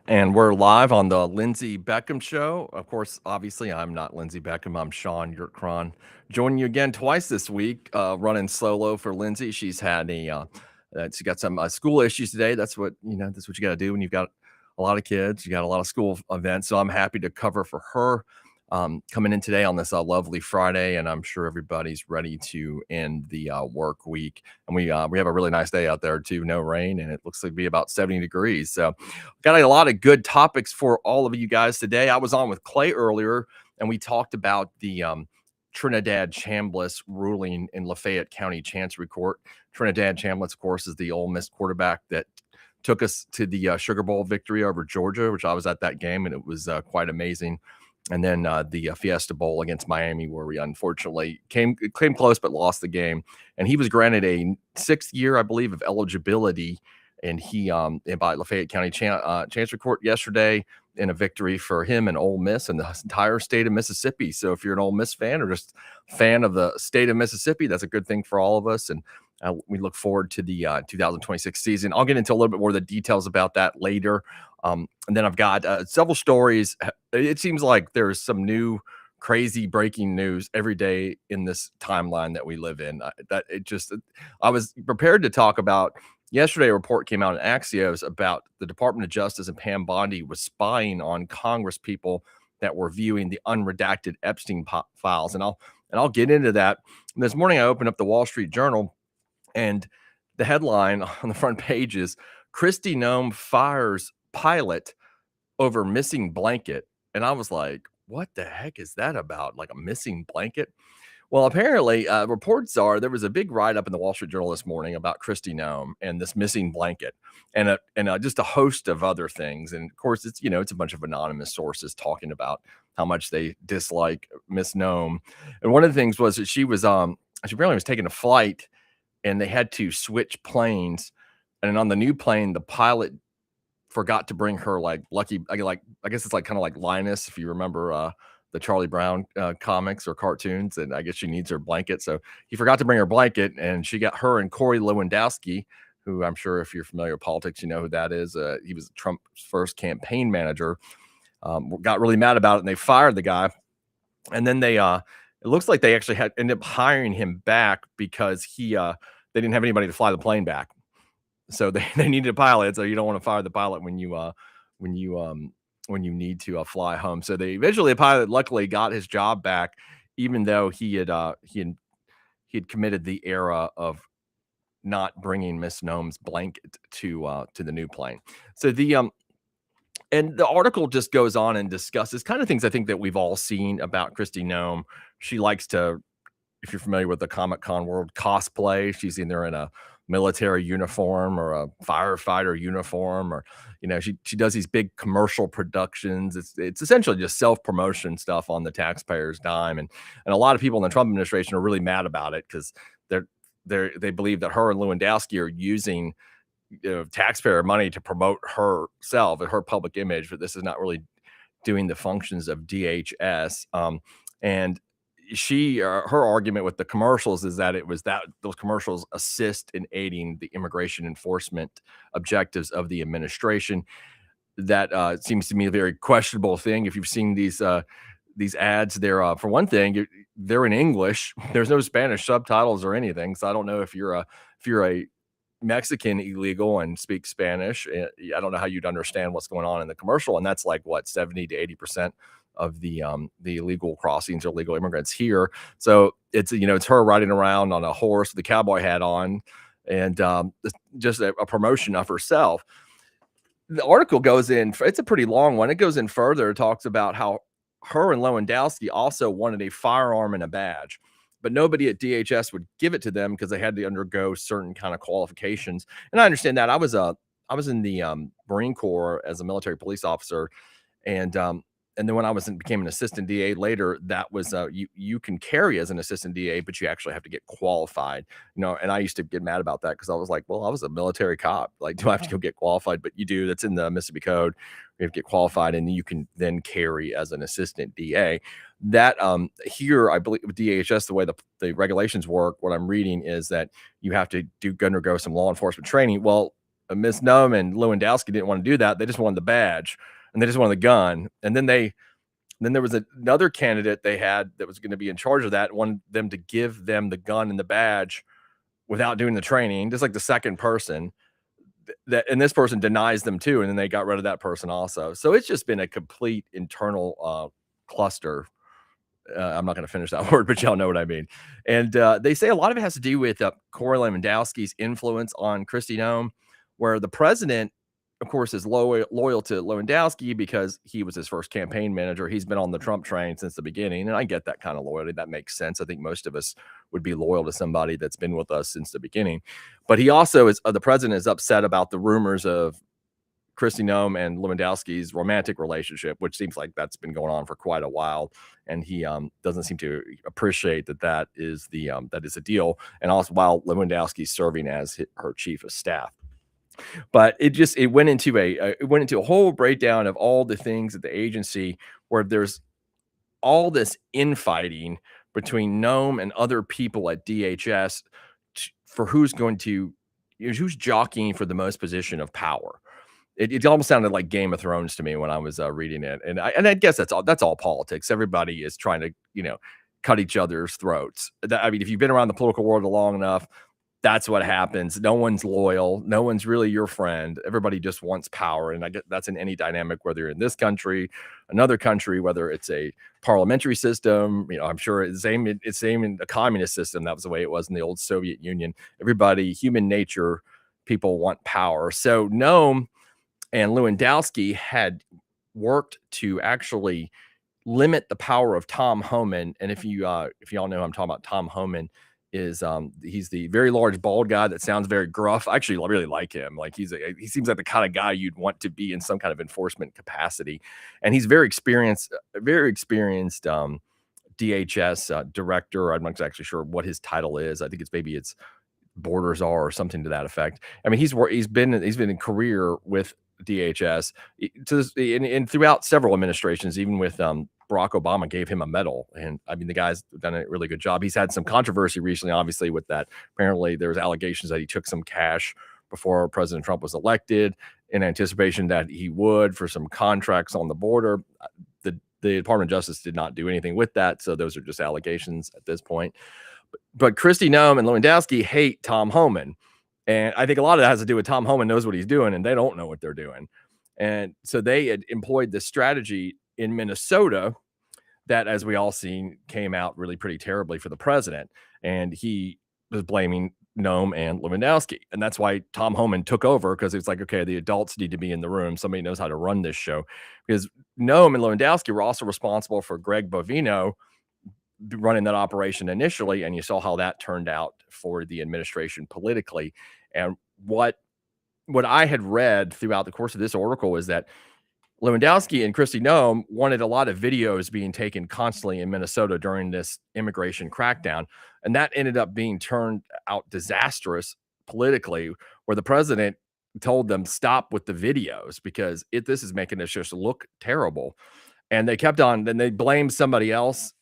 And we're live on the Lindsey Beckham Show. Of course, obviously, I'm not Lindsey Beckham. I'm Sean Yurtron. Joining you again twice this week, running solo for Lindsey. She got some school issues today. That's what you got to do when you've got a lot of kids. You got a lot of school events. So I'm happy to cover for her coming in today on this lovely Friday. And I'm sure everybody's ready to end the work week. And we have a really nice day out there too. No rain, and it looks like be about 70 degrees. So got a lot of good topics for all of you guys today. I was on with Clay earlier, and we talked about the Trinidad Chambliss ruling in Lafayette County Chancery Court. Trinidad Chambliss, of course, is the Ole Miss quarterback that took us to the Sugar Bowl victory over Georgia, which I was at that game, and it was quite amazing. And then the Fiesta Bowl against Miami, where we unfortunately came close but lost the game. And he was granted a 6th year, I believe, of eligibility. And he by Lafayette County Chancery Court yesterday in a victory for him and Ole Miss and the entire state of Mississippi. So if you're an Ole Miss fan or just a fan of the state of Mississippi, that's a good thing for all of us. And we look forward to the 2026 season. I'll get into a little bit more of the details about that later. And then I've got several stories. It seems like there's some new crazy breaking news every day in this timeline that we live in. I was prepared to talk about. Yesterday, a report came out in Axios about the Department of Justice and Pam Bondi was spying on Congress people that were viewing the unredacted Epstein files, and I'll get into that. And this morning, I opened up the Wall Street Journal, and the headline on the front page is Kristi Noem fires pilot over missing blanket, and I was like, "What the heck is that about? Like a missing blanket?" Well, apparently, reports are there was a big write-up in the Wall Street Journal this morning about Kristi Noem and this missing blanket, and just a host of other things. And of course, it's a bunch of anonymous sources talking about how much they dislike Miss Noem. And one of the things was that she apparently was taking a flight, and they had to switch planes. And on the new plane, the pilot forgot to bring her like I guess it's like kind of like Linus, if you remember the Charlie Brown comics or cartoons, and I guess she needs her blanket. So he forgot to bring her blanket, and she got her and Corey Lewandowski, who I'm sure if you're familiar with politics, you know who that is. He was Trump's first campaign manager. Got really mad about it, and they fired the guy. And then it looks like they actually ended up hiring him back because they didn't have anybody to fly the plane back. So they needed a pilot. So you don't want to fire the pilot when you need to fly home. So the pilot luckily got his job back, even though he had committed the error of not bringing Miss Noem's blanket to the new plane. So and the article just goes on and discusses kind of things I think that we've all seen about Kristi Noem. She likes to, if you're familiar with the Comic-Con world, cosplay. She's either in a military uniform or a firefighter uniform, or she does these big commercial productions. It's essentially just self-promotion stuff on the taxpayer's dime, and a lot of people in the Trump administration are really mad about it because they believe that her and Lewandowski are using taxpayer money to promote herself and her public image, but this is not really doing the functions of DHS. And her argument with the commercials is that it was that those commercials assist in aiding the immigration enforcement objectives of the administration. That seems to me a very questionable thing. If you've seen these ads, they're for one thing, they're in English. There's no Spanish subtitles or anything. So I don't know if you're a Mexican illegal and speak Spanish. I don't know how you'd understand what's going on in the commercial. And that's like what 70 to 80% of the illegal crossings or illegal immigrants here. So it's her riding around on a horse with a cowboy hat on, and just a promotion of herself. The article goes in, it's a pretty long one. It goes in further. It talks about how her and Lewandowski also wanted a firearm and a badge, but nobody at DHS would give it to them because they had to undergo certain kind of qualifications. And I understand that. I was in the Marine Corps as a military police officer, and then when I became an assistant DA later, that was you can carry as an assistant DA, but you actually have to get qualified. And I used to get mad about that because I was like, well, I was a military cop. Like, do I have to go get qualified? But you do. That's in the Mississippi Code. You have to get qualified, and you can then carry as an assistant DA. That here, I believe with DHS, the way the regulations work, what I'm reading is that you have to undergo some law enforcement training. Well, Miss Noem and Lewandowski didn't want to do that. They just wanted the badge and they just wanted the gun. And then there was another candidate they had that was going to be in charge of that, wanted them to give them the gun and the badge without doing the training, just like the second person. That and this person denies them too, and then they got rid of that person also. So it's just been a complete internal cluster. I'm not going to finish that word, but y'all know what I mean. And they say a lot of it has to do with Corey Lewandowski's influence on Kristi Noem, where the president, of course, is loyal to Lewandowski because he was his first campaign manager. He's been on the Trump train since the beginning, and I get that kind of loyalty. That makes sense. I think most of us would be loyal to somebody that's been with us since the beginning. But he also is the president is upset about the rumors of Kristi Noem and Lewandowski's romantic relationship, which seems like that's been going on for quite a while, and he doesn't seem to appreciate that is a deal. And also, while Lewandowski's serving as her chief of staff, but it went into a whole breakdown of all the things at the agency where there's all this infighting between Noem and other people at DHS for who's going to who's jockeying for the most position of power. It almost sounded like Game of Thrones to me when I was reading it, and I guess that's all politics. Everybody is trying to cut each other's throats. I mean, if you've been around the political world long enough, that's what happens. No one's loyal. No one's really your friend. Everybody just wants power, and I get that's in any dynamic, whether you're in this country, another country, whether it's a parliamentary system. I'm sure it's same in the communist system. That was the way it was in the old Soviet Union. Everybody, human nature, people want power. So Noem and Lewandowski had worked to actually limit the power of Tom Homan. And if y'all know who I'm talking about, Tom Homan is he's the very large bald guy that sounds very gruff. I actually really like him. Like he seems like the kind of guy you'd want to be in some kind of enforcement capacity. And he's very experienced DHS director. I'm not exactly sure what his title is. I think it's borders are or something to that effect. I mean, he's been in career with DHS and throughout several administrations, even with Barack Obama gave him a medal. And I mean, the guy's done a really good job. He's had some controversy recently, obviously, with that. Apparently, there's allegations that he took some cash before President Trump was elected in anticipation that he would for some contracts on the border. The Department of Justice did not do anything with that. So those are just allegations at this point. But Kristi Noem and Lewandowski hate Tom Homan. And I think a lot of that has to do with Tom Homan knows what he's doing and they don't know what they're doing. And so they had employed this strategy in Minnesota that, as we all seen, came out really pretty terribly for the president. And he was blaming Noem and Lewandowski. And that's why Tom Homan took over, because it's like, okay, the adults need to be in the room. Somebody knows how to run this show. Because Noem and Lewandowski were also responsible for Greg Bovino running that operation initially, and you saw how that turned out for the administration politically. And what I had read throughout the course of this article is that Lewandowski and Kristi Noem wanted a lot of videos being taken constantly in Minnesota during this immigration crackdown, and that ended up being turned out disastrous politically, where the president told them stop with the videos because this is making us just look terrible. And they kept on, then they blamed somebody else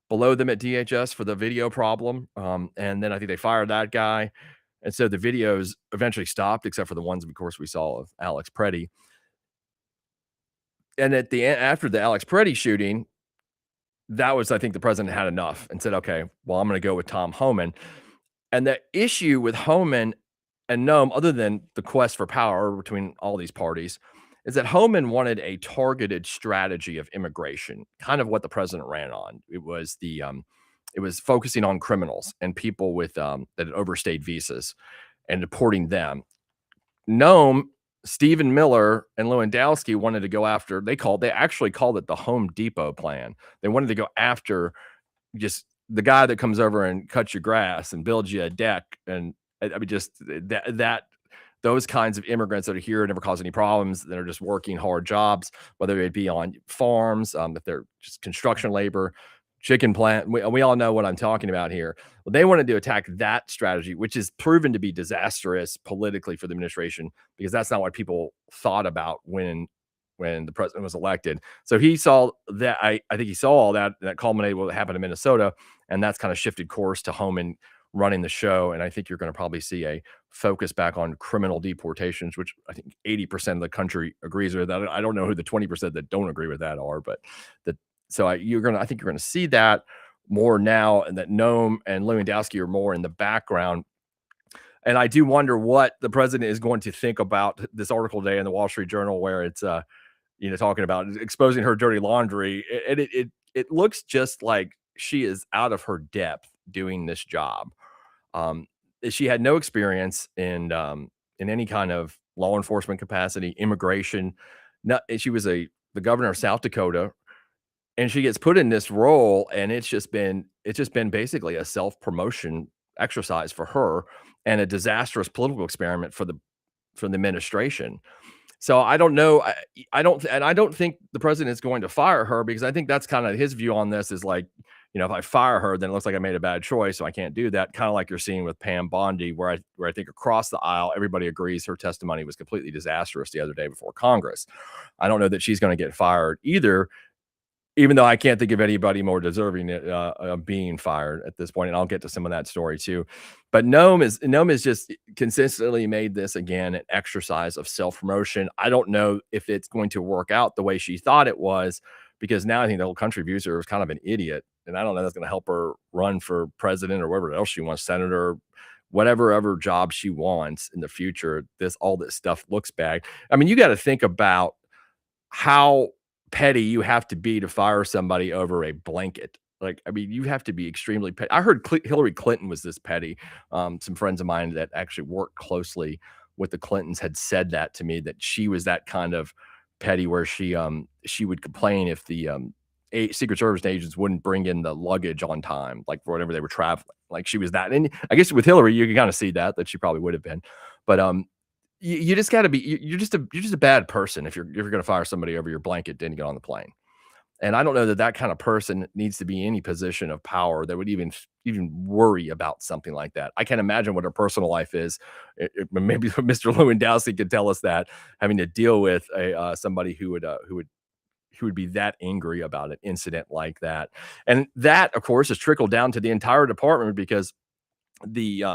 below them at DHS for the video problem. And then I think they fired that guy. And so the videos eventually stopped, except for the ones, of course, we saw of Alex Preddy. And at the end, after the Alex Preddy shooting, that was, I think the president had enough and said, okay, well, I'm going to go with Tom Homan. And the issue with Homan and Noem, other than the quest for power between all these parties, is that Homan wanted a targeted strategy of immigration, kind of what the president ran on. It was it was focusing on criminals and people with that had overstayed visas and deporting them. Noem, Stephen Miller, and Lewandowski wanted to go after. They actually called it the Home Depot plan. They wanted to go after just the guy that comes over and cuts your grass and builds you a deck, and I mean, just that those kinds of immigrants that are here, never cause any problems, that are just working hard jobs, whether it be on farms, if they're just construction labor, chicken plant. We all know what I'm talking about here. Well, they wanted to attack that strategy, which is proven to be disastrous politically for the administration, because that's not what people thought about when the president was elected. So he saw that. I think he saw all that culminated with what happened in Minnesota, and that's kind of shifted course to Homan running the show. And I think you're going to probably see a focus back on criminal deportations, which I think 80% of the country agrees with that. I don't know who the 20% that don't agree with that are, but that so I think you're going to see that more now, and that Noem and Lewandowski are more in the background. And I do wonder what the president is going to think about this article today in the Wall Street Journal, where it's talking about exposing her dirty laundry. It looks just like she is out of her depth doing this job. Um, she had no experience in any kind of law enforcement capacity, immigration. Not, she was the governor of South Dakota, and she gets put in this role, and it's just been basically a self promotion exercise for her, and a disastrous political experiment for the administration. So I don't know. I don't think the president is going to fire her, because I think that's kind of his view on this is like, if I fire her, then it looks like I made a bad choice, so I can't do that. Kind of like you're seeing with Pam Bondi, where I think across the aisle everybody agrees her testimony was completely disastrous the other day before Congress. I don't know that she's going to get fired either, even though I can't think of anybody more deserving of being fired at this point, and I'll get to some of that story too. But Noem is just consistently made this again an exercise of self promotion. I don't know if it's going to work out the way she thought it was, because now I think the whole country views her as kind of an idiot, and I don't know that's going to help her run for president or whatever else she wants, senator, whatever ever job she wants in the future. All this stuff looks bad. I mean, you got to think about how petty you have to be to fire somebody over a blanket. Like, I mean, you have to be extremely petty. I heard Hillary Clinton was this petty. Some friends of mine that actually worked closely with the Clintons had said that to me, that she was that kind of petty, where she would complain if the Secret Service agents wouldn't bring in the luggage on time, like for whatever they were traveling. Like, she was that. And I guess with Hillary, you can kind of see that she probably would have been. But you just got to be you're just a bad person if you're going to fire somebody over your blanket, didn't get on the plane. And I don't know that that kind of person needs to be in any position of power that would even worry about something like that. I can't imagine what her personal life is. Maybe Mr. Lewandowski could tell us that, having to deal with somebody who would be that angry about an incident like that. And that, of course, has trickled down to the entire department, because the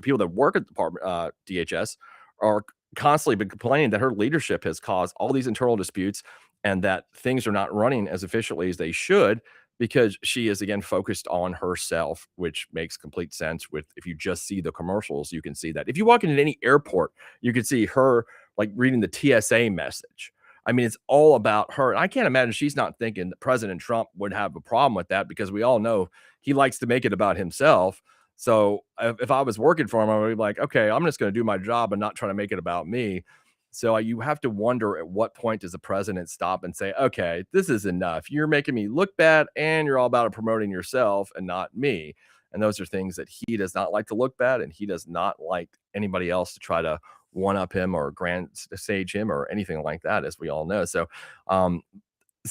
people that work at the department, DHS, are constantly been complaining that her leadership has caused all these internal disputes, and that things are not running as efficiently as they should, because she is again focused on herself, which makes complete sense. With If you just see the commercials, you can see that. If you walk into any airport, you can see her like reading the TSA message. I mean, it's all about her. And I can't imagine she's not thinking that President Trump would have a problem with that, because we all know he likes to make it about himself. So if I was working for him, I would be like, okay, I'm just going to do my job and not try to make it about me. So you have to wonder, at what point does the president stop and say, okay, this is enough. You're making me look bad, and you're all about promoting yourself and not me. And those are things that he does not like, to look bad, and he does not like anybody else to try to one up him or grand stage him or anything like that, as we all know. So I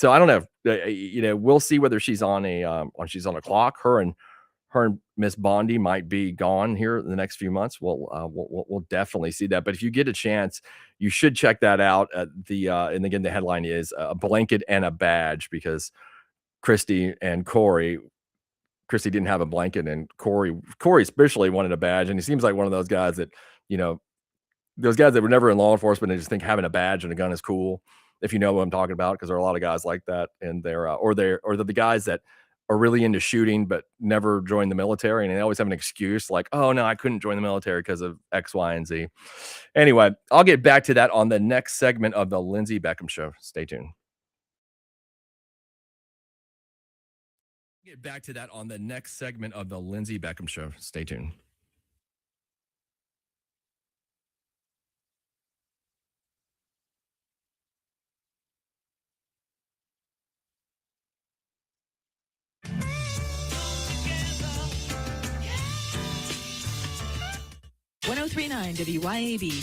don't know. We'll see whether she's on a clock. Her and Miss Bondi might be gone here in the next few months. We'll definitely see that. But if you get a chance, you should check that out. And again, the headline is a blanket and a badge, because Kristi and Corey. Kristi didn't have a blanket, and Corey especially wanted a badge. And he seems like one of those guys that, those guys that were never in law enforcement, they just think having a badge and a gun is cool. If you know what I'm talking about, because there are a lot of guys like that, and they're the guys that are really into shooting but never joined the military, and they always have an excuse like, oh no, I couldn't join the military because of X, Y, and Z. Anyway, I'll get back to that on the next segment of the Lindsey Beckham Show. Stay tuned. Get back to that on the next segment of the Lindsey Beckham Show. Stay tuned. .1039 WYAB.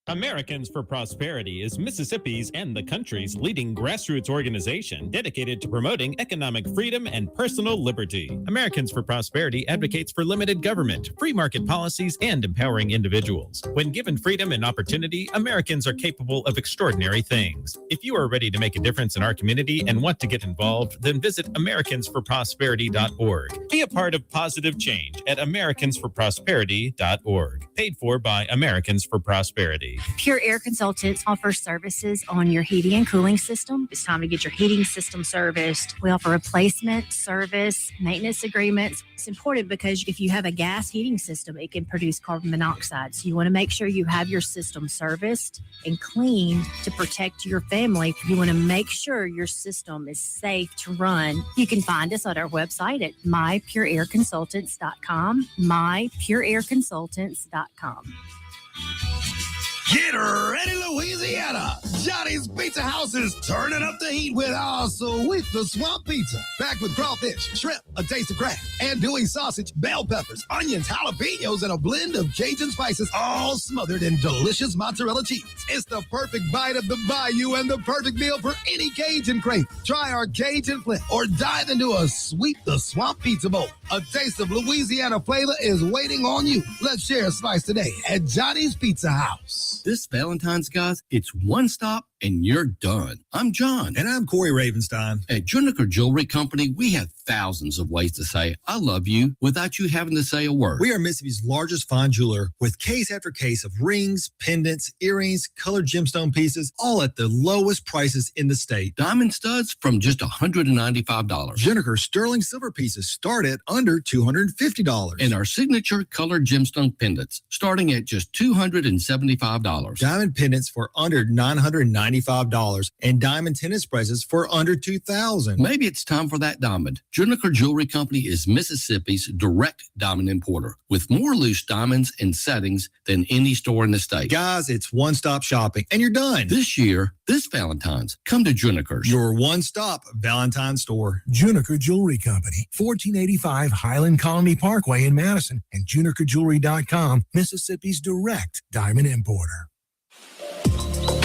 Americans for Prosperity is Mississippi's and the country's leading grassroots organization dedicated to promoting economic freedom and personal liberty. Americans for Prosperity advocates for limited government, free market policies, and empowering individuals. When given freedom and opportunity, Americans are capable of extraordinary things. If you are ready to make a difference in our community and want to get involved, then visit americansforprosperity.org. Be a part of positive change at americansforprosperity.org. Paid for by Americans for Prosperity. Pure Air Consultants offers services on your heating and cooling system. It's time to get your heating system serviced. We offer replacement, service, maintenance agreements. It's important because if you have a gas heating system, it can produce carbon monoxide. So you want to make sure you have your system serviced and cleaned to protect your family. You want to make sure your system is safe to run. You can find us on our website at mypureairconsultants.com, mypureairconsultants.com. Get ready, Louisiana! Johnny's Pizza House is turning up the heat with our sweet the swamp pizza. Packed with crawfish, shrimp, a taste of crab, andouille sausage, bell peppers, onions, jalapenos, and a blend of Cajun spices, all smothered in delicious mozzarella cheese. It's the perfect bite of the bayou and the perfect meal for any Cajun crave. Try our Cajun flip or dive into a sweet the swamp pizza bowl. A taste of Louisiana flavor is waiting on you. Let's share a slice today at Johnny's Pizza House. This Valentine's, guys, it's one stop and you're done. I'm John. And I'm Corey Ravenstein. At Juniker Jewelry Company, we have thousands of ways to say I love you without you having to say a word. We are Mississippi's largest fine jeweler with case after case of rings, pendants, earrings, colored gemstone pieces, all at the lowest prices in the state. Diamond studs from just $195. Juniker sterling silver pieces start at under $250. And our signature colored gemstone pendants starting at just $275. Diamond pendants for under $995 and diamond tennis bracelets for under $2,000. Maybe it's time for that diamond. Juniker Jewelry Company is Mississippi's direct diamond importer with more loose diamonds and settings than any store in the state. Guys, it's one-stop shopping and you're done. This year, this Valentine's, come to Juniker's. Your one-stop Valentine's store. Juniker Jewelry Company, 1485 Highland Colony Parkway in Madison, and junikerjewelry.com, Mississippi's direct diamond importer.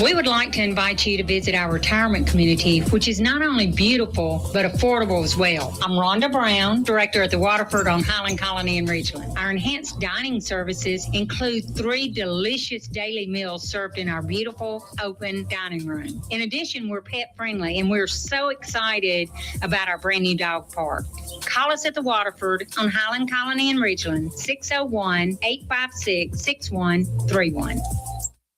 We would like to invite you to visit our retirement community, which is not only beautiful, but affordable as well. I'm Rhonda Brown, director at the Waterford on Highland Colony in Ridgeland. Our enhanced dining services include 3 delicious daily meals served in our beautiful open dining room. In addition, we're pet friendly and we're so excited about our brand new dog park. Call us at the Waterford on Highland Colony in Ridgeland, 601-856-6131.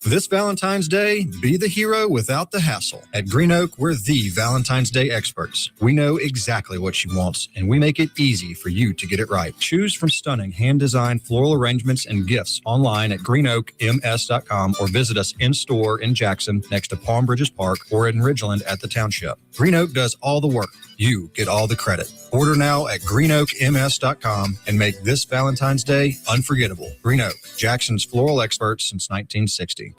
For this Valentine's Day, be the hero without the hassle. At Green Oak, we're the Valentine's Day experts. We know exactly what she wants, and we make it easy for you to get it right. Choose from stunning hand-designed floral arrangements and gifts online at greenoakms.com or visit us in-store in Jackson next to Palm Bridges Park or in Ridgeland at the Township. Green Oak does all the work. You get all the credit. Order now at greenoakms.com and make this Valentine's Day unforgettable. Green Oak, Jackson's floral expert since 1960.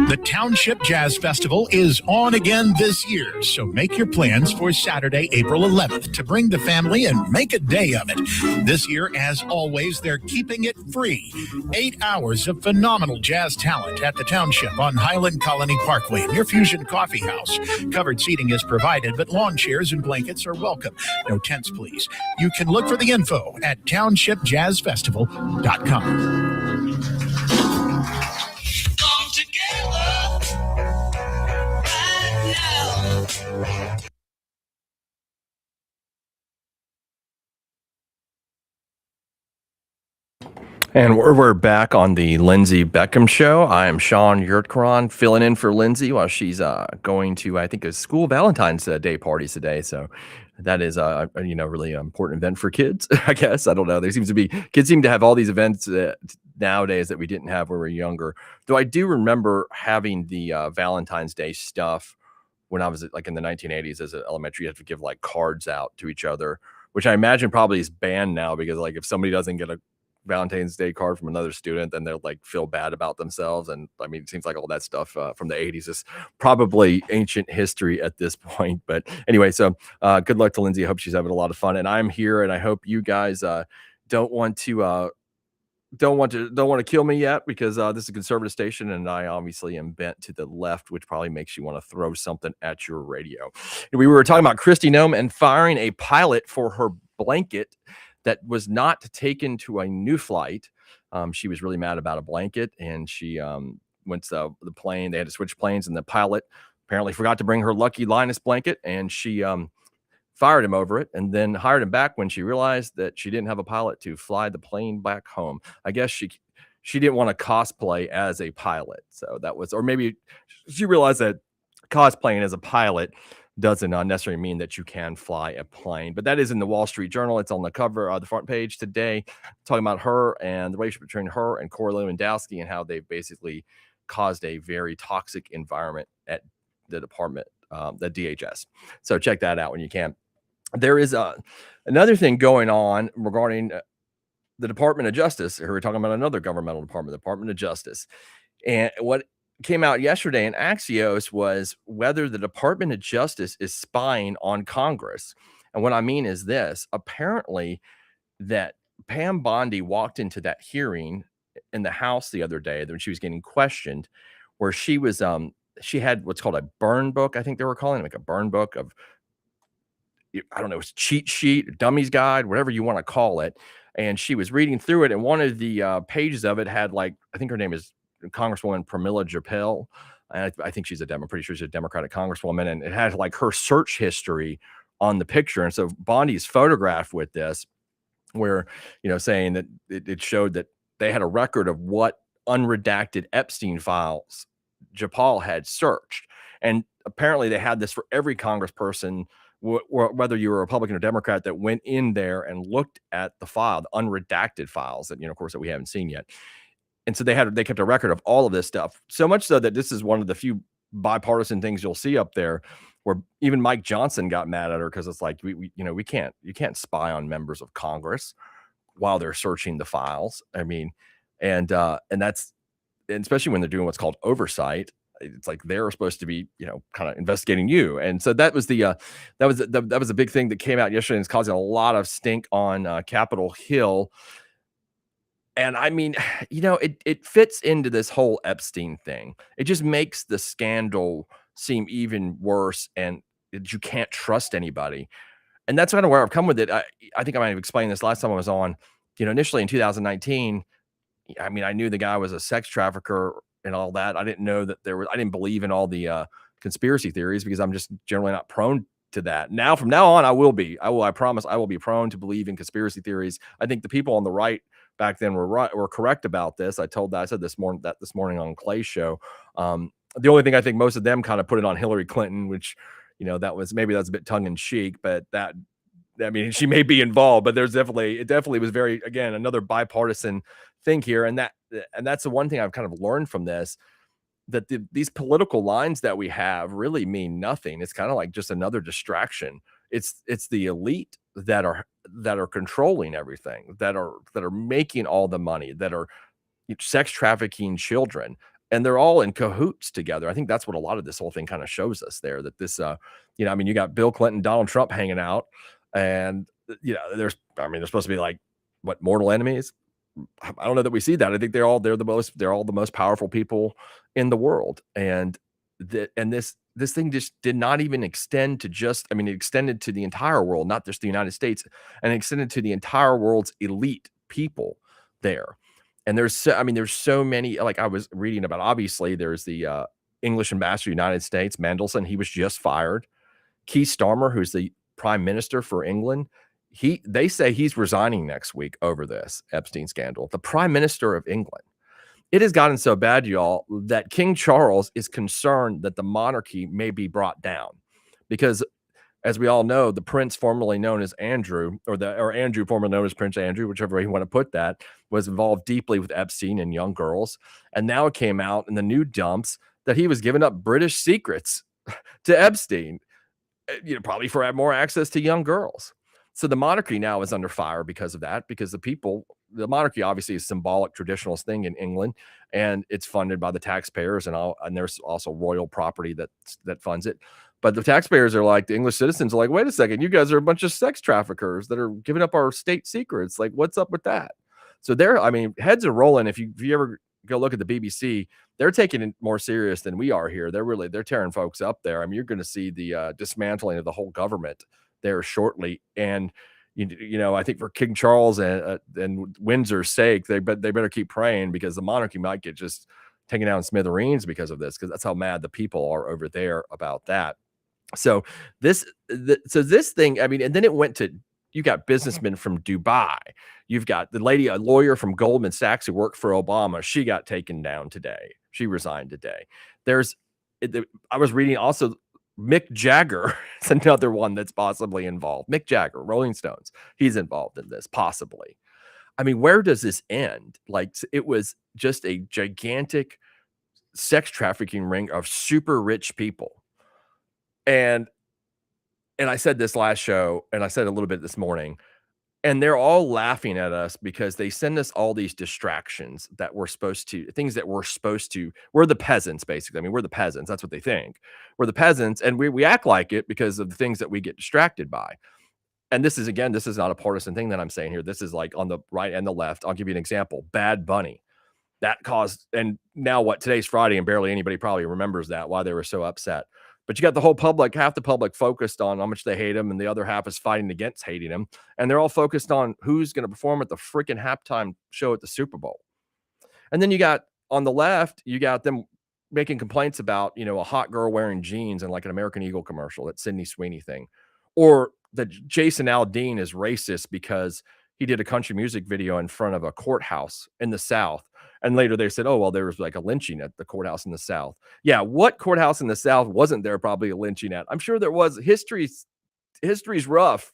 The Township Jazz Festival is on again this year, so make your plans for Saturday, April 11th to bring the family and make a day of it. This year, as always, they're keeping it free. 8 hours of phenomenal jazz talent at the Township on Highland Colony Parkway near Fusion Coffee House. Covered seating is provided, but lawn chairs and blankets are welcome. No tents, please. You can look for the info at townshipjazzfestival.com. And we're back on the Lindsey Beckham Show. I am Sean Yurtkron, filling in for Lindsey while she's going to, I think, a school Valentine's Day parties today. So that is a really important event for kids, I guess. I don't know. Kids seem to have all these events nowadays that we didn't have when we were younger. Though I do remember having the Valentine's Day stuff when I was like in the 1980s as an elementary. You had to give like cards out to each other, which I imagine probably is banned now because like if somebody doesn't get a Valentine's Day card from another student, then they'll like feel bad about themselves. And I mean, it seems like all that stuff from the 80s is probably ancient history at this point. But anyway, so good luck to Lindsey. I hope she's having a lot of fun. And I'm here, and I hope you guys don't want to don't want to kill me yet because this is a conservative station and I obviously am bent to the left, which probably makes you want to throw something at your radio. We were talking about Kristi Noem and firing a pilot for her blanket that was not taken to a new flight. She was really mad about a blanket, and she went to the plane. They had to switch planes, and the pilot apparently forgot to bring her Lucky Linus blanket, and she fired him over it, and then hired him back when she realized that she didn't have a pilot to fly the plane back home. I guess she didn't want to cosplay as a pilot, so that was, or maybe she realized that cosplaying as a pilot doesn't necessarily mean that you can fly a plane. But that is in the Wall Street Journal. It's on the cover, the front page today, talking about her and the relationship between her and Corey Lewandowski and how they've basically caused a very toxic environment at the department, the DHS. So check that out when you can. There is another thing going on regarding the Department of Justice. We're talking about another governmental department, the Department of Justice. And what came out yesterday in Axios was whether the Department of Justice is spying on Congress. And what I mean is this: apparently that Pam Bondi walked into that hearing in the House the other day when she was getting questioned, where she was she had what's called a burn book. I think they were calling it, like a burn book of, I don't know, it's cheat sheet, dummies guide, whatever you want to call it. And she was reading through it, and one of the pages of it had, like, I think her name is Congresswoman Pramila Jayapal. And I think she's I'm pretty sure she's a Democratic Congresswoman, and it had like her search history on the picture. And so Bondi's photographed with this, where, saying that it showed that they had a record of what unredacted Epstein files Jayapal had searched. And apparently they had this for every congressperson, whether you were a Republican or Democrat, that went in there and looked at the file, the unredacted files that, of course, that we haven't seen yet. And so they kept a record of all of this stuff, so much so that this is one of the few bipartisan things you'll see up there, where even Mike Johnson got mad at her because it's like, you can't spy on members of Congress while they're searching the files. I mean, and that's, and especially when they're doing what's called oversight. It's like they're supposed to be, kind of investigating you. And so that was that was a big thing that came out yesterday, and it's causing a lot of stink on Capitol Hill. And I mean, it fits into this whole Epstein thing. It just makes the scandal seem even worse, and you can't trust anybody. And that's kind of where I've come with it. I think I might have explained this last time I was on. Initially in 2019, I mean, I knew the guy was a sex trafficker and all that. I didn't know that I didn't believe in all the conspiracy theories, because I'm just generally not prone to that. Now, from now on, I will be. I promise I will be prone to believe in conspiracy theories. I think the people on the right back then were correct about this. I said this morning on Clay's show. The only thing I think most of them kind of put it on Hillary Clinton, which, that's a bit tongue in cheek, but I mean, she may be involved, but it definitely was very, again, another bipartisan thing here. And that's the one thing I've kind of learned from this, that these political lines that we have really mean nothing. It's kind of like just another distraction. It's the elite that are controlling everything, that are making all the money, that are sex trafficking children, and they're all in cahoots together. I think that's what a lot of this whole thing kind of shows us there, that this, I mean, you got Bill Clinton, Donald Trump hanging out, and, they're supposed to be like, what, mortal enemies? I don't know that we see that. I think they're all the most powerful people in the world. And this thing just did not even extend to it extended to the entire world, not just the United States, and it extended to the entire world's elite people there. And there's so many, like I was reading about, obviously there's the English ambassador to the United States, Mandelson. He was just fired. Keith Starmer, who's the prime minister for England, they say he's resigning next week over this Epstein scandal. The prime minister of England. It has gotten so bad, y'all, that King Charles is concerned that the monarchy may be brought down, because, as we all know, the prince formerly known as Andrew, or Andrew formerly known as Prince Andrew, whichever way you want to put that, was involved deeply with Epstein and young girls. And now it came out in the new dumps that he was giving up British secrets to Epstein, probably for more access to young girls. So the monarchy now is under fire because of that, because the monarchy obviously is a symbolic traditionalist thing in England, and it's funded by the taxpayers, and there's also royal property that funds it. But the taxpayers are like, the English citizens are like, wait a second, you guys are a bunch of sex traffickers that are giving up our state secrets. Like, what's up with that? So I mean, heads are rolling. If you ever go look at the BBC, they're taking it more serious than we are here. They're tearing folks up there. I mean, you're going to see the dismantling of the whole government there shortly. And I think for King Charles and Windsor's sake, they better keep praying, because the monarchy might get just taken down in smithereens because of this, because that's how mad the people are over there about that. So this thing, I mean, and then it went to, you got businessmen from Dubai. You've got the lady, a lawyer from Goldman Sachs who worked for Obama. She got taken down today. She resigned today. I was reading also, Mick Jagger is another one that's possibly involved. Mick Jagger, Rolling Stones, he's involved in this, possibly. I mean, where does this end? Like, it was just a gigantic sex trafficking ring of super rich people. And I said this last show, and I said a little bit this morning, and they're all laughing at us because they send us all these distractions that we're supposed to, we're the peasants, basically. I mean, we're the peasants. That's what they think. We're the peasants, and we act like it because of the things that we get distracted by. And this is not a partisan thing that I'm saying here. This is like on the right and the left. I'll give you an example. Bad Bunny. That caused, and now today's Friday, and barely anybody probably remembers why they were so upset. But you got the whole public, half the public focused on how much they hate him, and the other half is fighting against hating him. And they're all focused on who's going to perform at the freaking halftime show at the Super Bowl. And then you got, on the left, you got them making complaints about, a hot girl wearing jeans and like an American Eagle commercial, that Sydney Sweeney thing. Or that Jason Aldean is racist because he did a country music video in front of a courthouse in the South. And later they said, oh, well, there was like a lynching at the courthouse in the South. Yeah, what courthouse in the South wasn't there probably a lynching at? I'm sure there was. History's rough.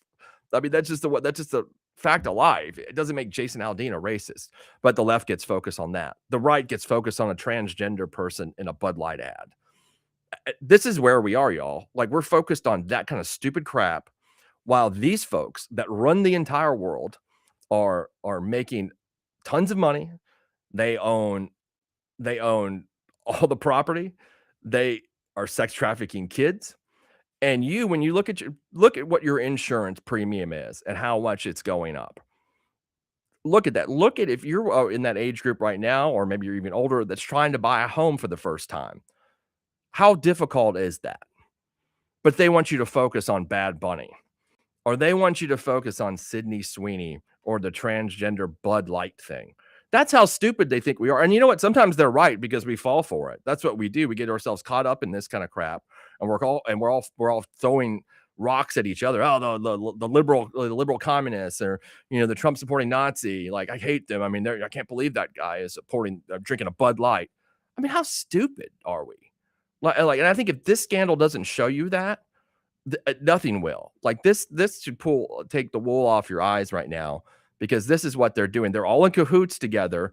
I mean, that's just a fact of life. It doesn't make Jason Aldean a racist. But the left gets focused on that. The right gets focused on a transgender person in a Bud Light ad. This is where we are, y'all. Like, we're focused on that kind of stupid crap, while these folks that run the entire world are making tons of money. They own all the property. They are sex trafficking kids. And when you look at what your insurance premium is and how much it's going up. Look at that. Look at if you're in that age group right now, or maybe you're even older, that's trying to buy a home for the first time. How difficult is that? But they want you to focus on Bad Bunny, or they want you to focus on Sydney Sweeney or the transgender Bud Light thing. That's how stupid they think we are. And you know what? Sometimes they're right, because we fall for it. That's what we do. We get ourselves caught up in this kind of crap, and we're all throwing rocks at each other. Oh, the liberal communists, or the Trump supporting Nazi. Like, I hate them. I mean, I can't believe that guy is drinking a Bud Light. I mean, how stupid are we? And I think if this scandal doesn't show you that, nothing will. Like, this should take the wool off your eyes right now, because this is what they're doing. They're all in cahoots together,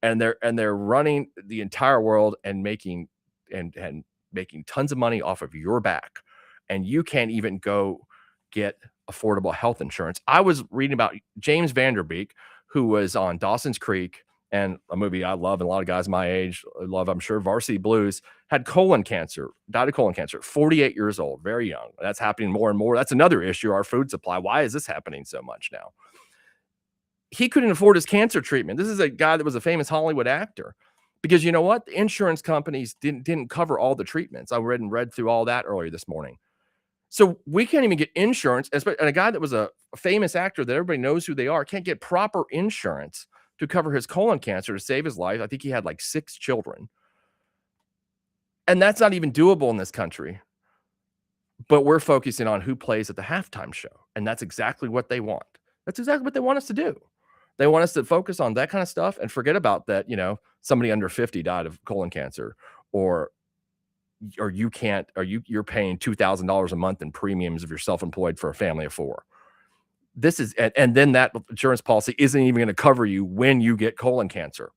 and they're running the entire world and making tons of money off of your back, and you can't even go get affordable health insurance. I was reading about James Vanderbeek, who was on Dawson's Creek, and a movie I love, and a lot of guys my age love, I'm sure, Varsity Blues. Had colon cancer, died of colon cancer, 48 years old, very young. That's happening more and more. That's another issue, our food supply. Why is this happening so much now? He couldn't afford his cancer treatment. This is a guy that was a famous Hollywood actor, because you know what? The insurance companies didn't cover all the treatments. I read through all that earlier this morning. So we can't even get insurance. And a guy that was a famous actor that everybody knows who they are can't get proper insurance to cover his colon cancer to save his life. I think he had like 6 children. And that's not even doable in this country. But we're focusing on who plays at the halftime show. And that's exactly what they want. That's exactly what they want us to do. They want us to focus on that kind of stuff and forget about that, somebody under 50 died of colon cancer, or you're paying $2,000 a month in premiums if you're self-employed for a family of 4. This is, and then that insurance policy isn't even going to cover you when you get colon cancer.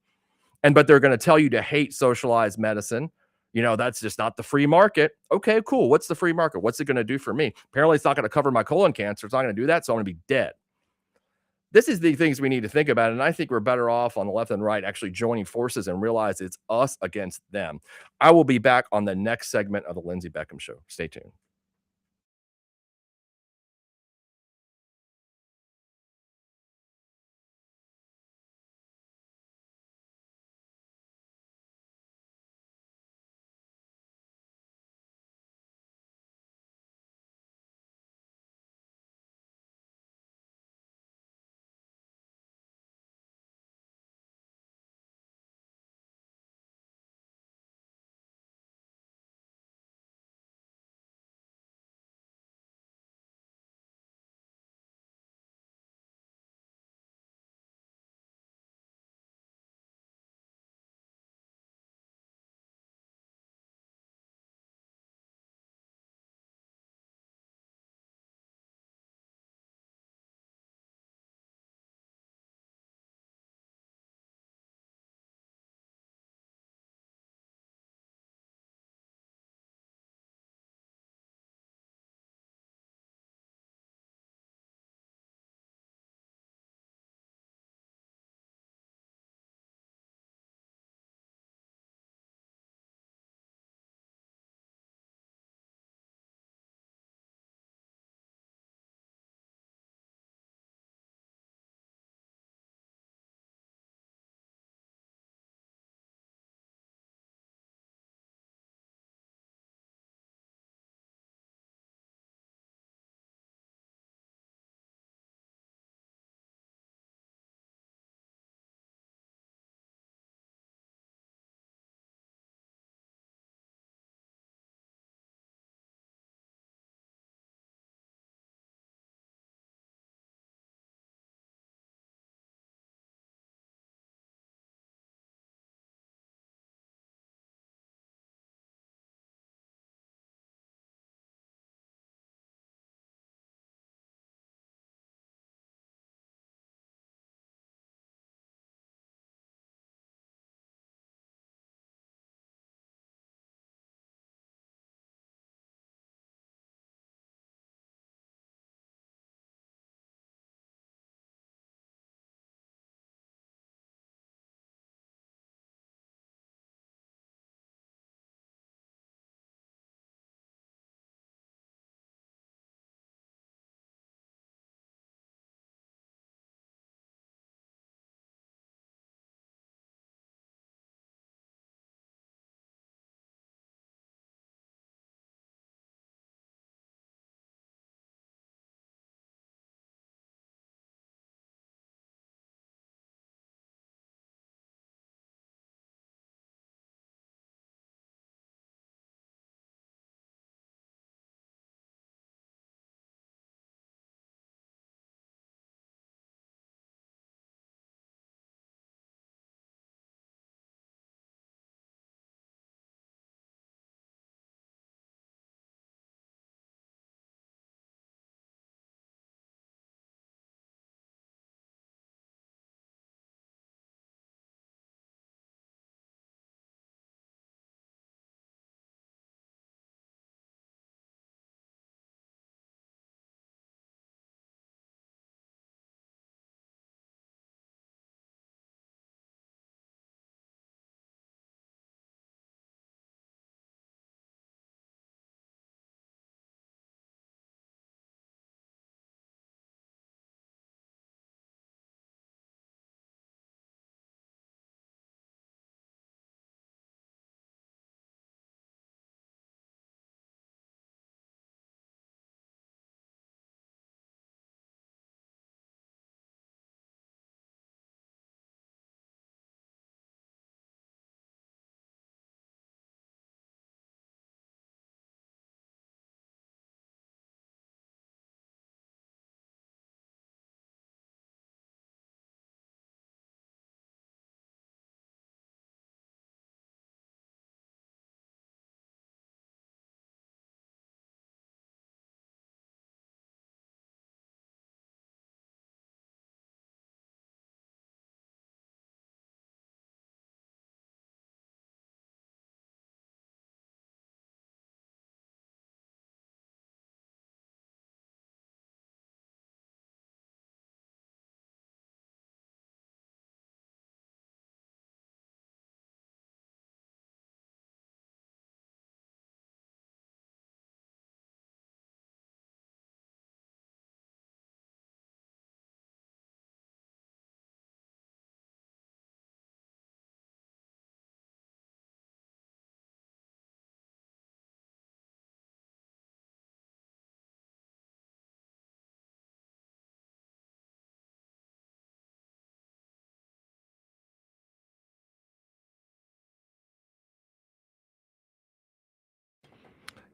But they're going to tell you to hate socialized medicine. That's just not the free market. Okay, cool. What's the free market? What's it going to do for me? Apparently it's not going to cover my colon cancer. It's not going to do that. So I'm going to be dead. This is the things we need to think about. And I think we're better off on the left and right actually joining forces and realize it's us against them. I will be back on the next segment of the Lindsey Beckham Show. Stay tuned.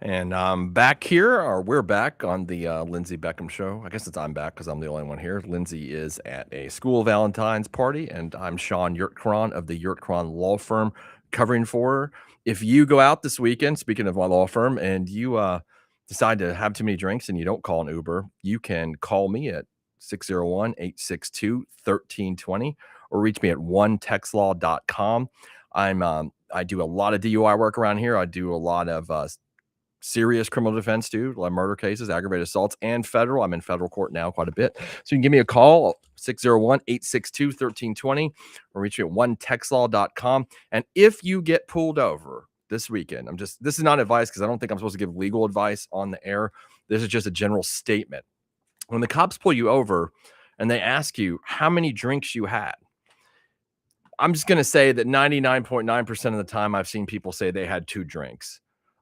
And I'm back here, or we're back on the Lindsey Beckham Show. I guess I'm back because I'm the only one here. Lindsey is at a school Valentine's party, and I'm Sean Yurtkron of the Yurtkron Law Firm covering for her. If you go out this weekend, speaking of my law firm, and you decide to have too many drinks and you don't call an Uber, you can call me at 601-862-1320 or reach me at onetextlaw.com. I do a lot of DUI work around here. I do a lot of serious criminal defense too, like murder cases, aggravated assaults, and federal. I'm in federal court now quite a bit. So you can give me a call, 601-862-1320, or reach me at onetextlaw.com. And if you get pulled over this weekend, this is not advice because I don't think I'm supposed to give legal advice on the air. This is just a general statement. When the cops pull you over and they ask you how many drinks you had, I'm just going to say that 99.9% of the time I've seen people say they had 2 drinks.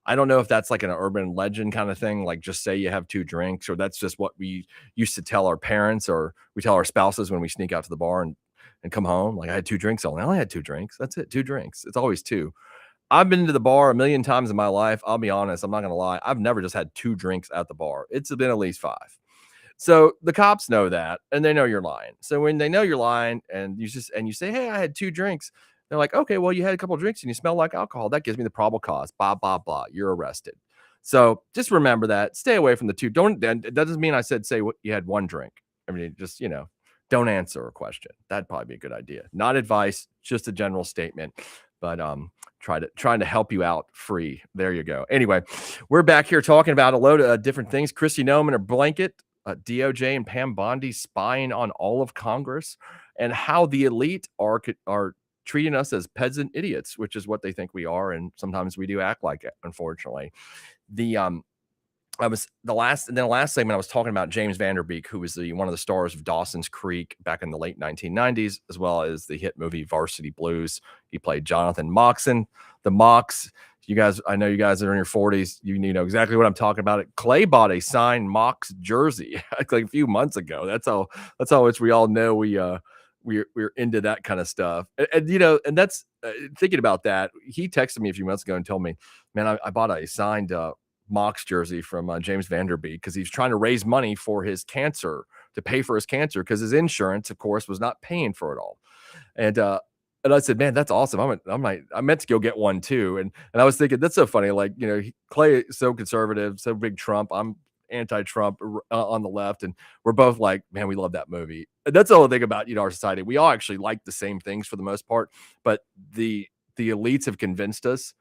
I don't know if that's like an urban legend kind of thing, like just say you have 2 drinks, or that's just what we used to tell our parents, or we tell our spouses when we sneak out to the bar and come home. Like, I had 2 drinks only. I only had 2 drinks. That's it. 2 drinks. It's always 2. I've been to the bar a million times in my life. I'll be honest. I'm not going to lie. I've never just had 2 drinks at the bar. It's been at least 5. So the cops know that, and they know you're lying. So when they know you're lying and you say, hey, I had 2 drinks. They're like, okay, well, you had a couple of drinks and you smell like alcohol. That gives me the probable cause. Blah, blah, blah. You're arrested. So just remember that. Stay away from the 2. That doesn't mean I said say what you had 1 drink. I mean, just, don't answer a question. That'd probably be a good idea. Not advice, just a general statement. But trying to help you out free. There you go. Anyway, we're back here talking about a load of different things. Kristi Noem and her blanket, DOJ and Pam Bondi spying on all of Congress, and how the elite are treating us as peasant idiots, which is what they think we are, and sometimes we do act like it, unfortunately. The last segment I was talking about James Van Der Beek, who was one of the stars of Dawson's Creek back in the late 1990s, as well as the hit movie Varsity Blues. He played Jonathan Moxon. The Mox, you guys, I know you guys are in your 40s. You know exactly what I'm talking about. Clay bought a signed Mox jersey like a few months ago. That's how much we all know we're into that kind of stuff. And that's thinking about that. He texted me a few months ago and told me, man, I bought a signed Mox jersey from James Van Der Beek because he's trying to raise money for his cancer, to pay for his cancer, because his insurance, of course, was not paying for it all. And I said, man, that's awesome. I meant to go get one too. And I was thinking, that's so funny. Like, Clay is so conservative, so big Trump. I'm anti-Trump on the left, and we're both like, man, we love that movie. And that's the whole thing about our society. We all actually like the same things for the most part, but the elites have convinced us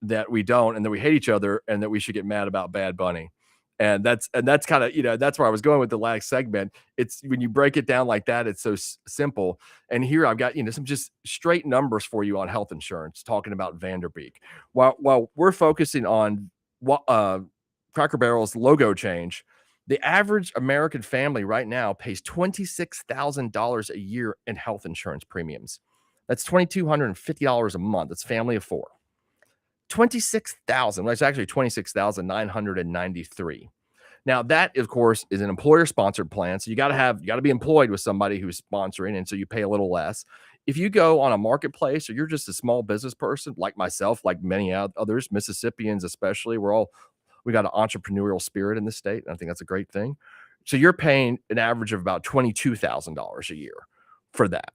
that we don't, and that we hate each other, and that we should get mad about Bad Bunny. And that's kind of, that's where I was going with the last segment. It's when you break it down like that, it's so simple. And here I've got, some just straight numbers for you on health insurance, talking about Van Der Beek. While we're focusing on what Cracker Barrel's logo change, the average American family right now pays $26,000 a year in health insurance premiums. That's $2,250 a month. It's family of 4. 26,000. Well, it's actually 26,993. Now that, of course, is an employer-sponsored plan. So you got to be employed with somebody who's sponsoring, and so you pay a little less. If you go on a marketplace, or you're just a small business person like myself, like many others, Mississippians especially, we got an entrepreneurial spirit in the state, and I think that's a great thing. So you're paying an average of about $22,000 a year for that.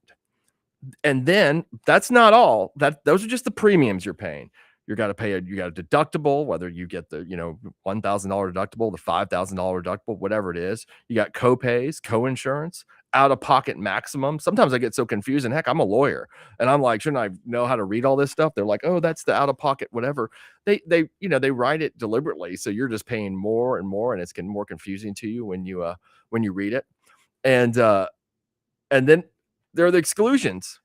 And then that's not all. Those are just the premiums you're paying. You got a deductible, whether you get the, $1,000 deductible, the $5,000 deductible, whatever it is. You got co-pays, co-insurance, out-of-pocket maximum. Sometimes I get so confused, and heck, I'm a lawyer, and I'm like, shouldn't I know how to read all this stuff? They're like, oh, that's the out-of-pocket, whatever. They write it deliberately, so you're just paying more and more, and it's getting more confusing to you when you read it. And then there are the exclusions,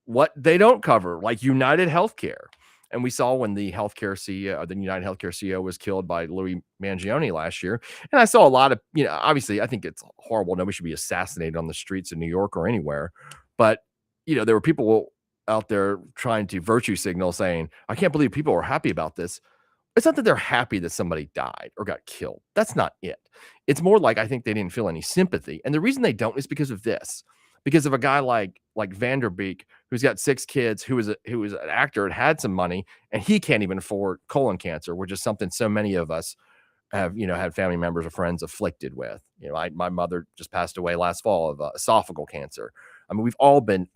what they don't cover, like United Healthcare. And we saw when the United Healthcare CEO was killed by Louis Mangione last year. And I saw a lot of, obviously I think it's horrible. Nobody should be assassinated on the streets of New York or anywhere. But, there were people out there trying to virtue signal saying, I can't believe people are happy about this. It's not that they're happy that somebody died or got killed. That's not it. It's more like I think they didn't feel any sympathy. And the reason they don't is because of this. because of a guy like Vanderbeek, who's got 6 kids, who was an actor and had some money, and he can't even afford colon cancer, which is something so many of us have, had family members or friends afflicted with. My mother just passed away last fall of esophageal cancer. I mean, we've all been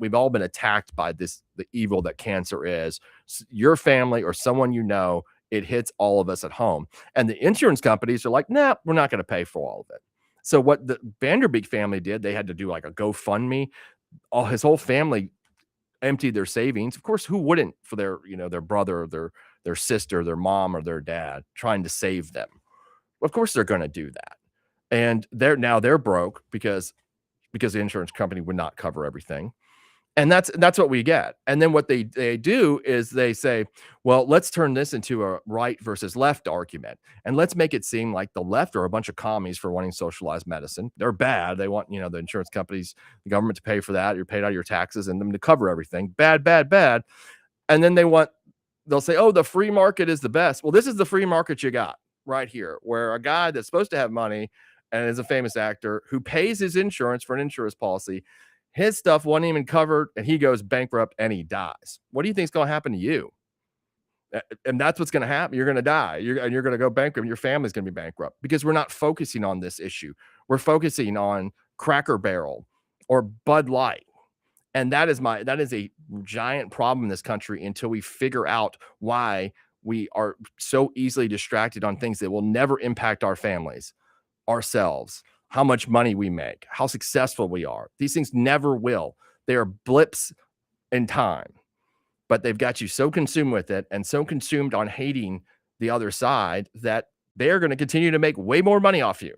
attacked by the evil that cancer is. Your family or someone it hits all of us at home. And the insurance companies are like, nah, we're not going to pay for all of it. So what the Vanderbeek family did, they had to do like a GoFundMe. His whole family emptied their savings. Of course, who wouldn't for their, their brother, their sister, their mom, or their dad, trying to save them? Of course they're going to do that. And they're broke because the insurance company would not cover everything. And that's what we get. And then what they do is they say, well, let's turn this into a right versus left argument. And let's make it seem like the left are a bunch of commies for wanting socialized medicine. They're bad. They want, the insurance companies, the government to pay for that. You're paid out of your taxes and them to cover everything. Bad, bad, bad. And then they'll say, oh, the free market is the best. Well, this is the free market you got right here, where a guy that's supposed to have money and is a famous actor who pays his insurance for an insurance policy, his stuff wasn't even covered, and he goes bankrupt and he dies. What do you think is going to happen to you? And that's what's going to happen. You're going to die. You're going to go bankrupt. And your family's going to be bankrupt because we're not focusing on this issue. We're focusing on Cracker Barrel or Bud Light. And that is a giant problem in this country until we figure out why we are so easily distracted on things that will never impact our families, ourselves, how much money we make, how successful we are. These things never will. They are blips in time, but they've got you so consumed with it and so consumed on hating the other side that they're going to continue to make way more money off you.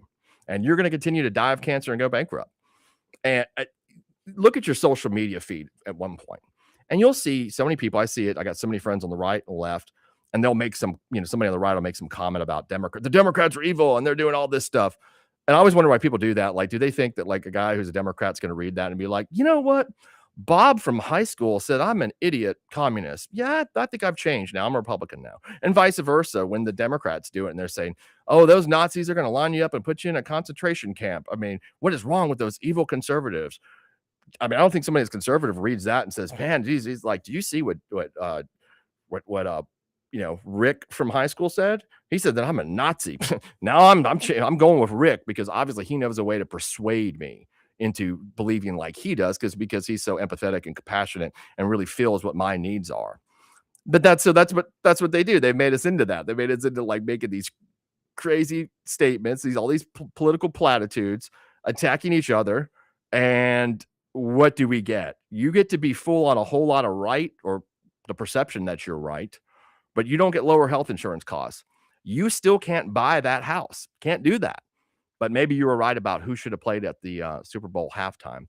And you're going to continue to die of cancer and go bankrupt. And look at your social media feed at one point, and you'll see so many people. I see it. I got so many friends on the right and left, and they'll make some, somebody on the right will make some comment about the Democrats are evil and they're doing all this stuff. And I always wonder why people do that. Like, do they think that like a guy who's a Democrat's going to read that and be like, you know what? Bob from high school said I'm an idiot communist. Yeah, I think I've changed now. I'm a Republican now. And vice versa. When the Democrats do it and they're saying, oh, those Nazis are going to line you up and put you in a concentration camp. I mean, what is wrong with those evil conservatives? I mean, I don't think somebody that's conservative reads that and says, man, geez, he's like, do you see what Rick from high school said? He said that I'm a Nazi. Now I'm going with Rick because obviously he knows a way to persuade me into believing like he does because he's so empathetic and compassionate and really feels what my needs are. But that's what they do. They made us into that. They made us into like making these crazy statements, all these political platitudes, attacking each other. And what do we get? You get to be full on a whole lot of right, or the perception that you're right, but you don't get lower health insurance costs. You still can't buy that house. Can't do that. But maybe you were right about who should have played at the Super Bowl halftime.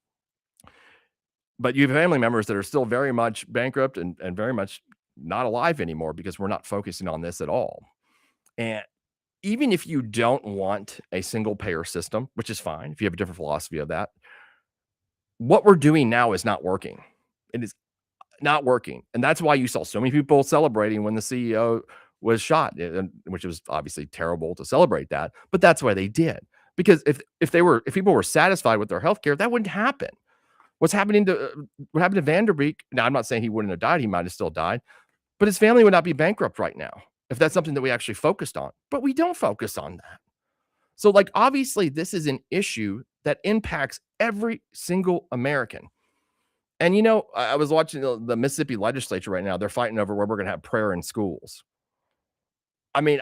But you have family members that are still very much bankrupt and very much not alive anymore because we're not focusing on this at all. And even if you don't want a single payer system, which is fine, if you have a different philosophy of that, what we're doing now is not working. It is not working. And that's why you saw so many people celebrating when the CEO was shot, which was obviously terrible to celebrate that, but that's why they did. Because if people were satisfied with their healthcare, that wouldn't happen. What happened to Vanderbeek? Now, I'm not saying he wouldn't have died. He might have still died, but his family would not be bankrupt right now if that's something that we actually focused on. But we don't focus on that. So, like, obviously, this is an issue that impacts every single American. And, I was watching the Mississippi legislature right now. They're fighting over where we're going to have prayer in schools. I mean,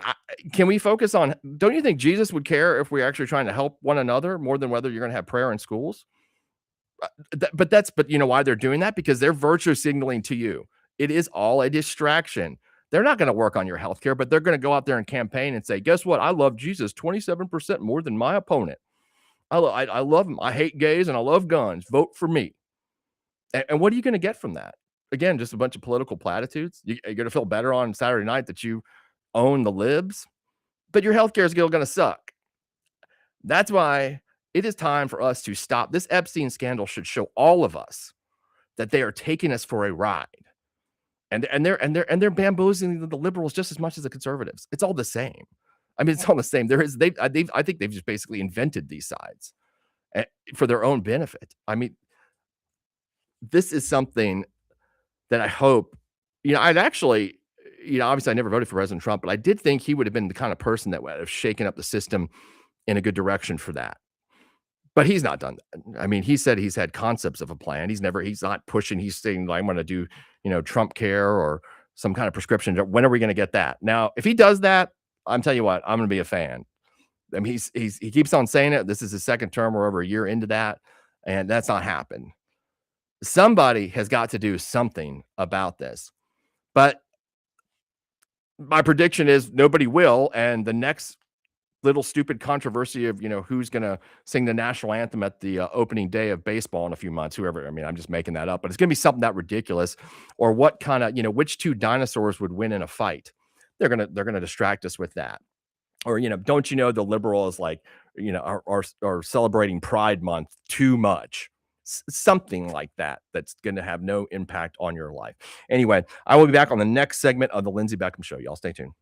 can we focus on, don't you think Jesus would care if we're actually trying to help one another more than whether you're going to have prayer in schools? But you know why they're doing that? Because they're virtue signaling to you. It is all a distraction. They're not going to work on your healthcare, but they're going to go out there and campaign and say, guess what? I love Jesus 27% more than my opponent. I love him. I hate gays and I love guns. Vote for me. And what are you going to get from that? Again, just a bunch of political platitudes. You're going to feel better on Saturday night that you own the libs, but your healthcare is still going to suck. That's why it is time for us to stop. This Epstein scandal should show all of us that they are taking us for a ride. And they're bamboozling the liberals just as much as the conservatives. It's all the same. I mean, it's all the same. I think they've just basically invented these sides for their own benefit. I mean, this is something that I hope, I'd actually, obviously I never voted for President Trump, but I did think he would have been the kind of person that would have shaken up the system in a good direction for that. But he's not done that. I mean, he said he's had concepts of a plan. He's not pushing. He's saying, like, I'm going to do, Trump care or some kind of prescription. When are we going to get that? Now, if he does that, I'm telling you what, I'm going to be a fan. I mean, he keeps on saying it. This is his second term. We're over a year into that, and that's not happened. Somebody has got to do something about this. But my prediction is nobody will. And the next little stupid controversy of, who's going to sing the national anthem at the opening day of baseball in a few months, whoever, I mean, I'm just making that up, but it's going to be something that ridiculous. Or what kind of, which two dinosaurs would win in a fight? They're going to distract us with that. Or, don't the liberals, like, are celebrating Pride Month too much? Something like that, that's going to have no impact on your life. Anyway, I will be back on the next segment of the Lindsey Beckham Show. Y'all stay tuned.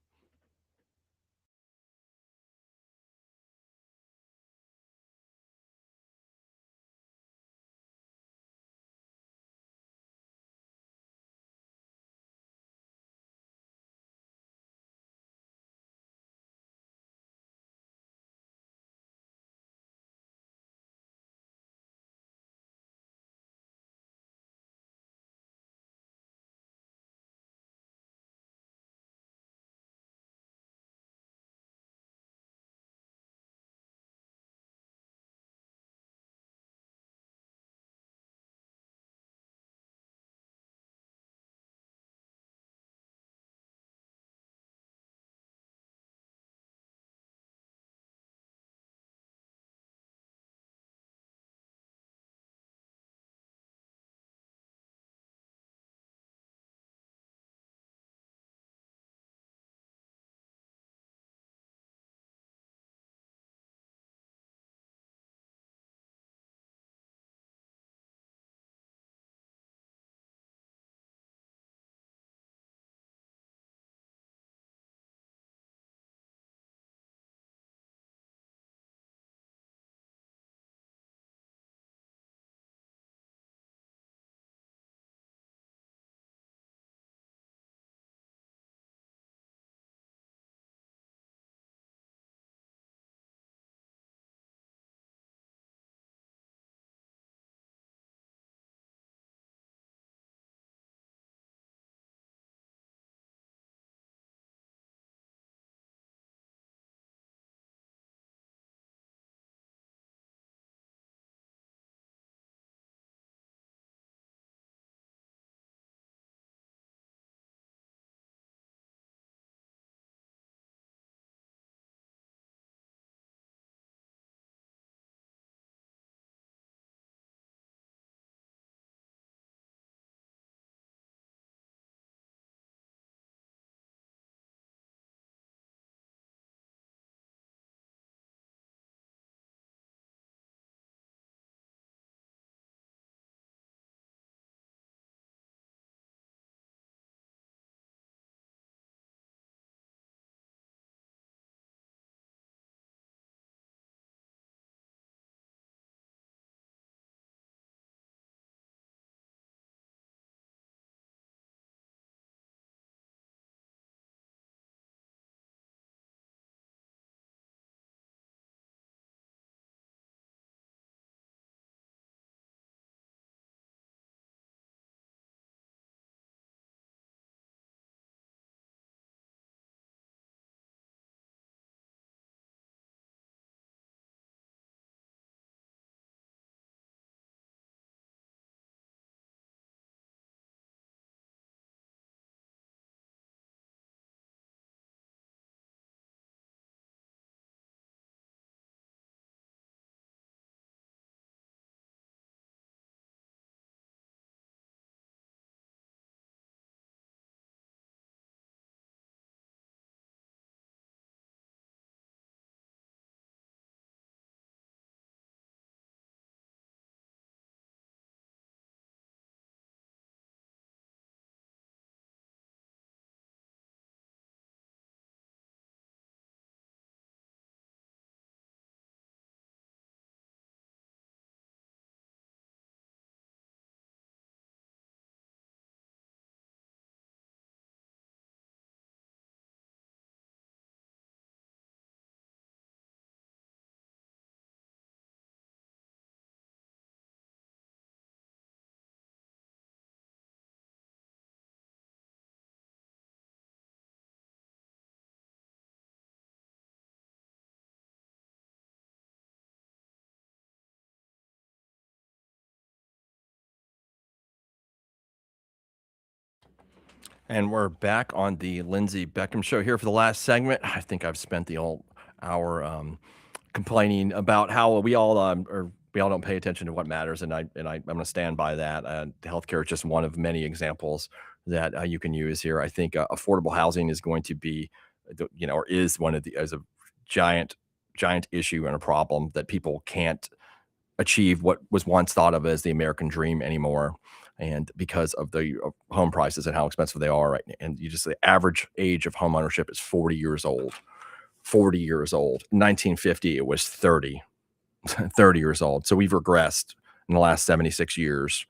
And we're back on the Lindsey Beckham Show here for the last segment. I think I've spent the whole hour complaining about how we all don't pay attention to what matters, and I'm going to stand by that. Healthcare is just one of many examples that you can use here. I think affordable housing is going to be, or is one of the as a giant issue and a problem that people can't achieve what was once thought of as the American dream anymore. And because of the home prices and how expensive they are, right? And the average age of home ownership is 40 years old. 40 years old. In 1950, it was 30 years old. So we've regressed in the last 76 years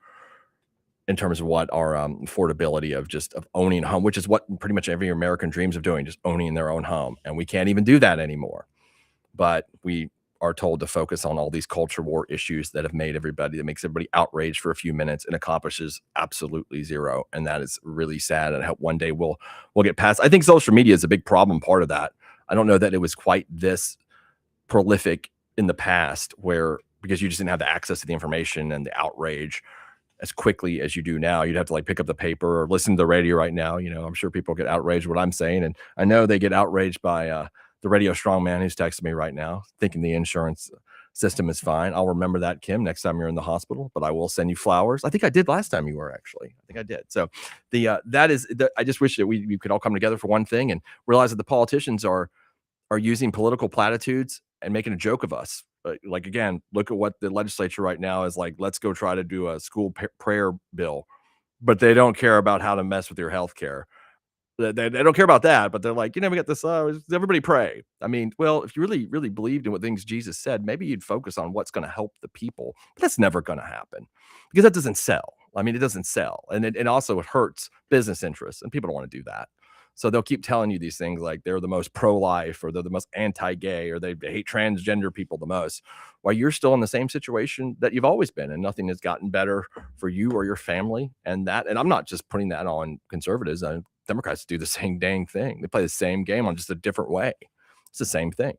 in terms of what our affordability of owning a home, which is what pretty much every American dreams of doing, just owning their own home. And we can't even do that anymore. But we are told to focus on all these culture war issues that makes everybody outraged for a few minutes and accomplishes absolutely zero. And that is really sad. And I hope one day we'll get past. I think social media is a big problem, part of that. I don't know that it was quite this prolific in the past because you just didn't have the access to the information and the outrage as quickly as you do now. You'd have to pick up the paper or listen to the radio right now. I'm sure people get outraged what I'm saying. And I know they get outraged by the radio strongman who's texting me right now, thinking the insurance system is fine. I'll remember that, Kim, next time you're in the hospital, but I will send you flowers. I think I did last time you were, actually. I think I did. So I just wish that we could all come together for one thing and realize that the politicians are using political platitudes and making a joke of us. Again, look at what the legislature right now is like. Let's go try to do a school prayer bill, but they don't care about how to mess with your health care. They don't care about that, but they're like, we got this, everybody pray. I mean, well, if you really, really believed in what things Jesus said, maybe you'd focus on what's going to help the people. But that's never going to happen because that doesn't sell. I mean, it doesn't sell. And it also it hurts business interests, and people don't want to do that. So they'll keep telling you these things like they're the most pro-life or they're the most anti-gay or they hate transgender people the most, while you're still in the same situation that you've always been, and nothing has gotten better for you or your family. And I'm not just putting that on conservatives. Democrats do the same dang thing. They play the same game on just a different way. It's the same thing.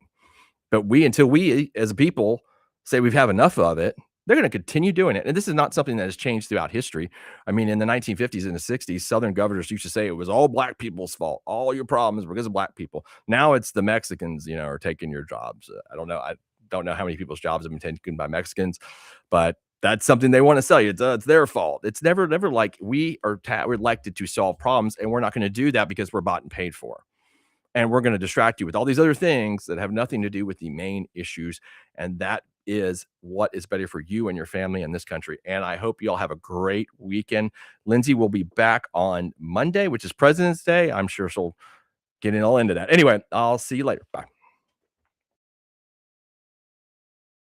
But until we as a people say we've had enough of it, they're going to continue doing it. And this is not something that has changed throughout history. I mean, in the 1950s and the 60s, Southern governors used to say it was all black people's fault. All your problems were because of black people. Now it's the Mexicans, are taking your jobs. I don't know. I don't know how many people's jobs have been taken by Mexicans, but that's something they want to sell you. It's their fault. It's never like we're elected to solve problems, and we're not going to do that because we're bought and paid for. And we're going to distract you with all these other things that have nothing to do with the main issues. And that is what is better for you and your family in this country. And I hope you all have a great weekend. Lindsey will be back on Monday, which is President's Day. I'm sure she'll get all into that. Anyway, I'll see you later. Bye.